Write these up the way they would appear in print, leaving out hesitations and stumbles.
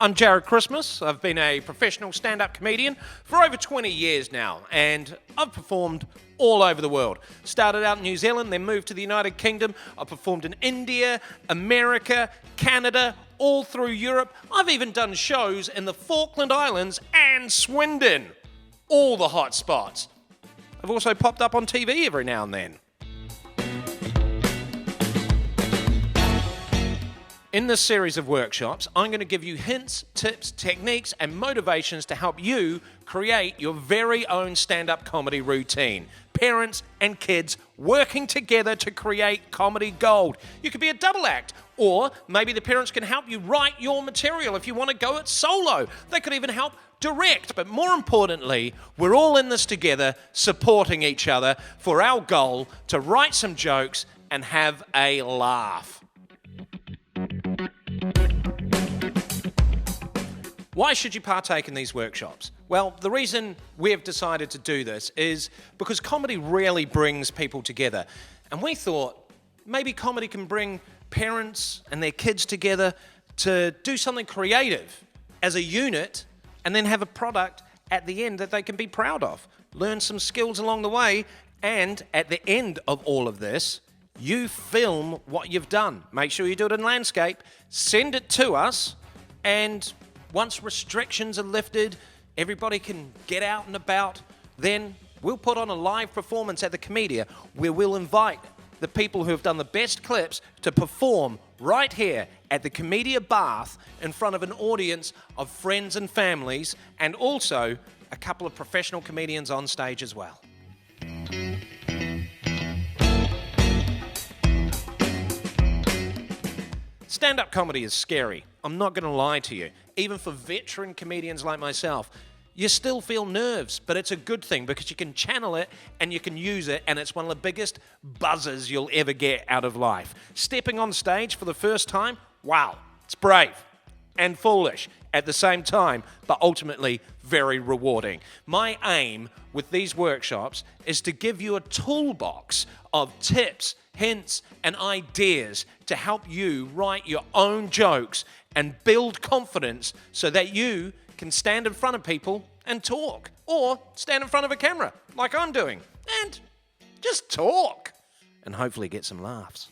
I'm Jared Christmas. I've been a professional stand-up comedian for over 20 years now, and I've performed all over the world. Started out in New Zealand, then moved to the United Kingdom. I've performed in India, America, Canada, all through Europe. I've even done shows in the Falkland Islands and Swindon. All the hot spots. I've also popped up on TV every now and then. In this series of workshops, I'm going to give you hints, tips, techniques, and motivations to help you create your very own stand-up comedy routine. Parents and kids working together to create comedy gold. You could be a double act, or maybe the parents can help you write your material if you want to go it solo. They could even help direct, but more importantly, we're all in this together, supporting each other for our goal to write some jokes and have a laugh. Why should you partake in these workshops? Well, the reason we've decided to do this is because comedy rarely brings people together. And we thought maybe comedy can bring parents and their kids together to do something creative as a unit and then have a product at the end that they can be proud of. Learn some skills along the way, and at the end of all of this, you film what you've done. Make sure you do it in landscape, send it to us, and once restrictions are lifted, everybody can get out and about, then we'll put on a live performance at the Komedia where we'll invite the people who have done the best clips to perform right here at the Komedia Bath in front of an audience of friends and families, and also a couple of professional comedians on stage as well. Stand-up comedy is scary. I'm not going to lie to you. Even for veteran comedians like myself, you still feel nerves, but it's a good thing because you can channel it and you can use it, and it's one of the biggest buzzes you'll ever get out of life. Stepping on stage for the first time, wow, it's brave and foolish at the same time, but ultimately very rewarding. My aim with these workshops is to give you a toolbox of tips, hints, and ideas to help you write your own jokes and build confidence so that you can stand in front of people and talk, or stand in front of a camera like I'm doing and just talk and hopefully get some laughs.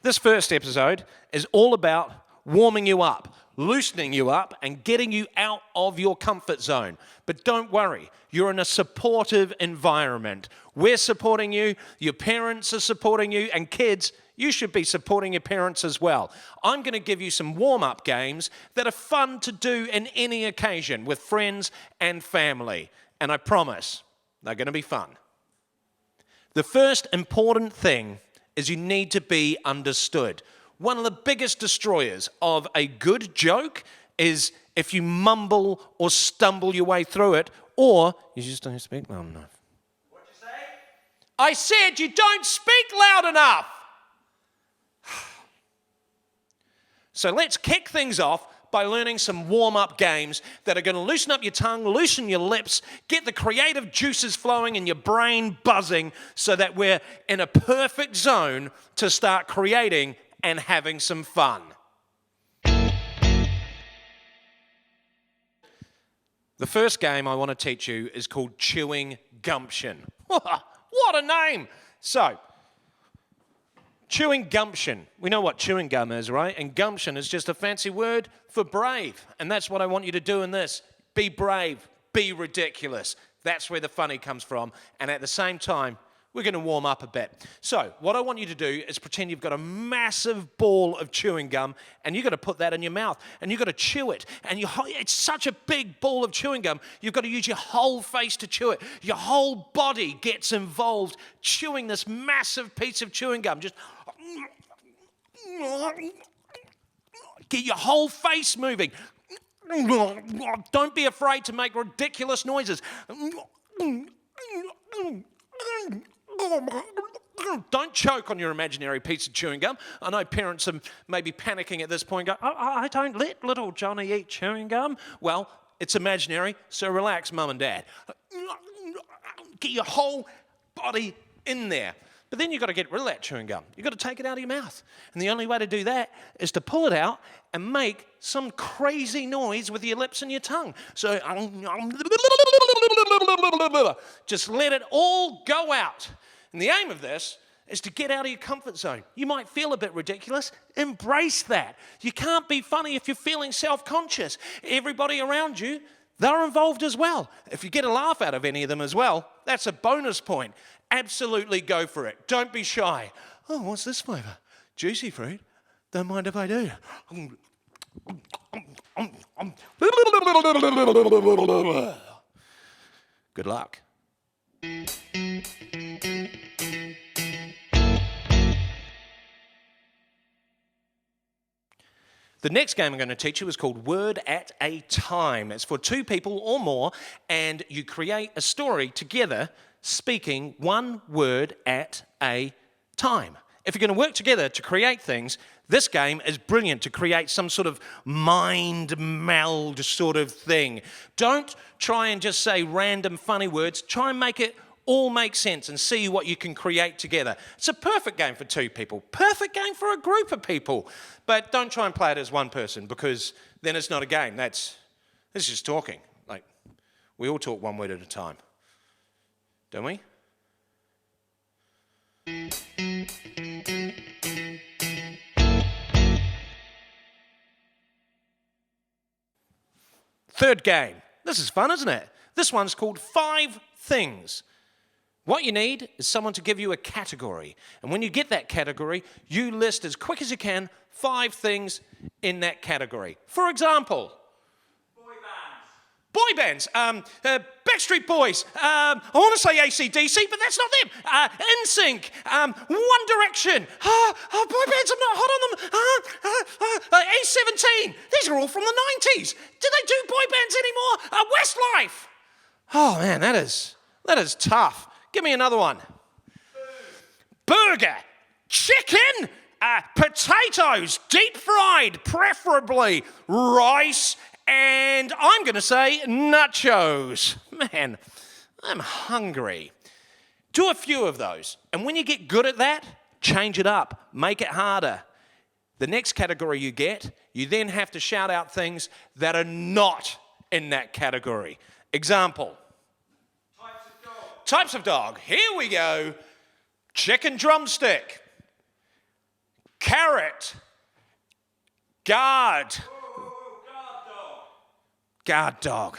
This first episode is all about warming you up, loosening you up, and getting you out of your comfort zone. But don't worry, you're in a supportive environment. We're supporting you, your parents are supporting you, and kids, you should be supporting your parents as well. I'm going to give you some warm-up games that are fun to do in any occasion with friends and family. And I promise, they're going to be fun. The first important thing is you need to be understood. One of the biggest destroyers of a good joke is if you mumble or stumble your way through it, or you just don't speak loud enough. What'd you say? I said you don't speak loud enough. So let's kick things off by learning some warm-up games that are going to loosen up your tongue, loosen your lips, get the creative juices flowing and your brain buzzing so that we're in a perfect zone to start creating and having some fun. The first game I want to teach you is called chewing gumption. What a name! So, chewing gumption. We know what chewing gum is, right? And gumption is just a fancy word for brave. And that's what I want you to do in this. Be brave. Be ridiculous. That's where the funny comes from. And at the same time, we're going to warm up a bit. So, what I want you to do is pretend you've got a massive ball of chewing gum, and you've got to put that in your mouth, and you've got to chew it. And it's such a big ball of chewing gum, you've got to use your whole face to chew it. Your whole body gets involved chewing this massive piece of chewing gum. Just get your whole face moving. Don't be afraid to make ridiculous noises. Don't choke on your imaginary piece of chewing gum. I know parents are maybe panicking at this point, go, I don't let little Johnny eat chewing gum. Well, it's imaginary, so relax, mum and dad. Get your whole body in there. But then you've got to get rid of that chewing gum. You've got to take it out of your mouth. And the only way to do that is to pull it out and make some crazy noise with your lips and your tongue. So just let it all go out. And the aim of this is to get out of your comfort zone. You might feel a bit ridiculous. Embrace that. You can't be funny if you're feeling self-conscious. Everybody around you, they're involved as well. If you get a laugh out of any of them as well, that's a bonus point. Absolutely go for it. Don't be shy. Oh, what's this flavour? Juicy fruit? Don't mind if I do. Good luck. The next game I'm going to teach you is called Word at a Time. It's for 2 people or more, and you create a story together speaking one word at a time. If you're going to work together to create things, this game is brilliant to create some sort of mind meld sort of thing. Don't try and just say random funny words. Try and make it all make sense and see what you can create together. It's a perfect game for 2 people. Perfect game for a group of people. But don't try and play it as one person, because then it's not a game. It's just talking. Like, we all talk one word at a time. Don't we? Third game. This is fun, isn't it? This one's called 5 Things. What you need is someone to give you a category. And when you get that category, you list as quick as you can 5 things in that category. For example, boy bands. Backstreet Boys. I want to say AC/DC, but that's not them. NSYNC. One Direction. Boy bands, I'm not hot on them. A17. These are all from the 90s. Do they do boy bands anymore? Westlife. Oh man, that is tough. Give me another one. Burger, chicken, potatoes, deep fried, preferably, rice, and I'm going to say nachos. Man, I'm hungry. Do a few of those, and when you get good at that, change it up, make it harder. The next category you get, you then have to shout out things that are not in that category. Example. Types of dog. Here we go. Chicken drumstick. Carrot. Guard. Guard dog.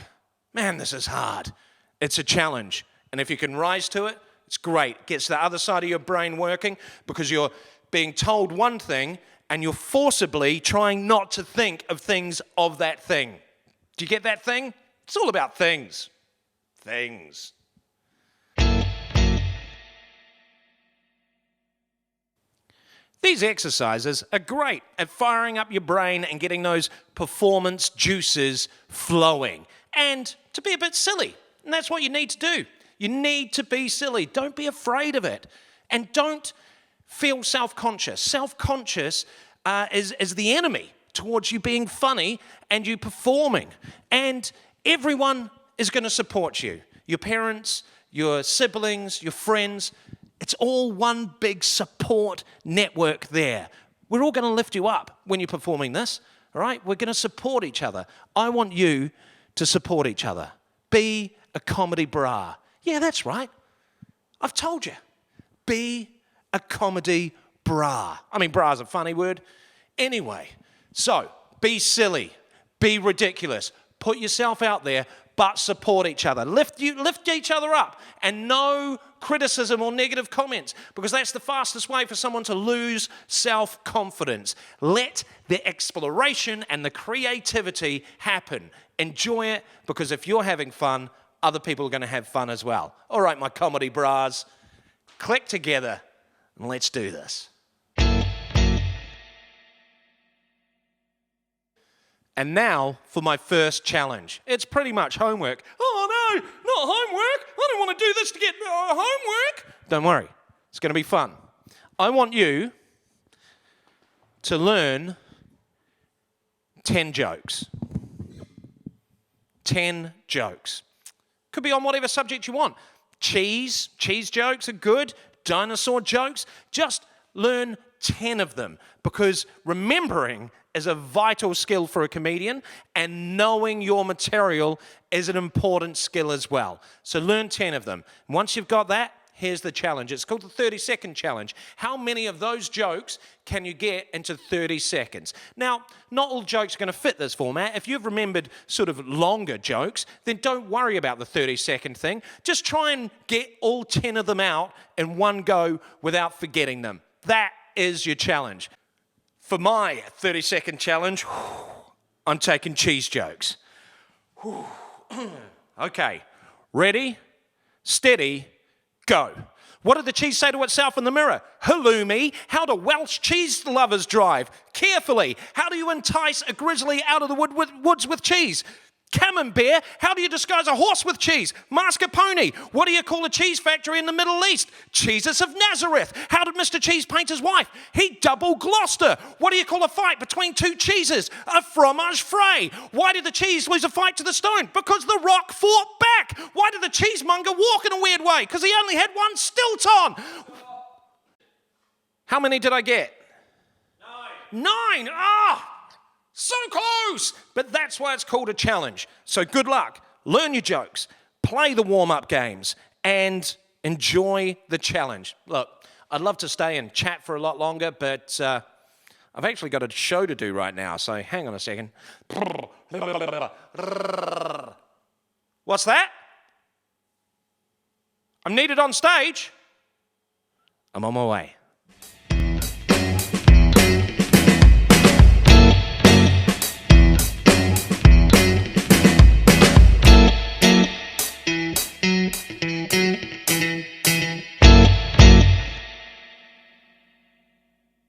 Man, this is hard. It's a challenge. And if you can rise to it, it's great. It gets the other side of your brain working, because you're being told one thing and you're forcibly trying not to think of things of that thing. Do you get that thing? It's all about things. Things. These exercises are great at firing up your brain and getting those performance juices flowing. And to be a bit silly. And that's what you need to do. You need to be silly. Don't be afraid of it. And don't feel self-conscious. Self-conscious is the enemy towards you being funny and you performing. And everyone is going to support you. Your parents, your siblings, your friends. It's all one big support network there. We're all going to lift you up when you're performing this, all right? We're going to support each other. I want you to support each other. Be a comedy bra. Yeah, that's right. I've told you. Be a comedy bra. I mean, bra's a funny word. Anyway, so be silly. Be ridiculous. Put yourself out there, but support each other. Lift each other up, and no criticism or negative comments, because that's the fastest way for someone to lose self-confidence. Let the exploration and the creativity happen. Enjoy it, because if you're having fun, other people are going to have fun as well. All right, my comedy bras, click together and let's do this. And now for my first challenge. It's pretty much homework. Oh no, not homework. I don't want to do this to get homework. Don't worry, it's going to be fun. I want you to learn 10 jokes. 10 jokes. Could be on whatever subject you want. Cheese jokes are good. dinosaur jokes, just learn 10 of them, because remembering is a vital skill for a comedian, and knowing your material is an important skill as well. So learn 10 of them. Once you've got that, here's the challenge. It's called the 30-second challenge. How many of those jokes can you get into 30 seconds? Now, not all jokes are going to fit this format. If you've remembered sort of longer jokes, then don't worry about the 30-second thing. Just try and get all 10 of them out in one go without forgetting them. That is your challenge. For my 30-second challenge, I'm taking cheese jokes. Okay, ready, steady, go. What did the cheese say to itself in the mirror? Halloumi. How do Welsh cheese lovers drive? Carefully. How do you entice a grizzly out of the woods with cheese? Camembert. How do you disguise a horse with cheese? Mascarpone. What do you call a cheese factory in the Middle East? Jesus of Nazareth. How did Mr. Cheese paint his wife? He double Gloucester. What do you call a fight between two cheeses? A fromage frais. Why did the cheese lose a fight to the stone? Because the rock fought back. Why did the cheesemonger walk in a weird way? Because he only had one stilt on. How many did I get? 9. 9. Ah! So close! But that's why it's called a challenge. So good luck. Learn your jokes, play the warm-up games, and enjoy the challenge. Look, I'd love to stay and chat for a lot longer, but I've actually got a show to do right now, so hang on a second. What's that? I'm needed on stage. I'm on my way.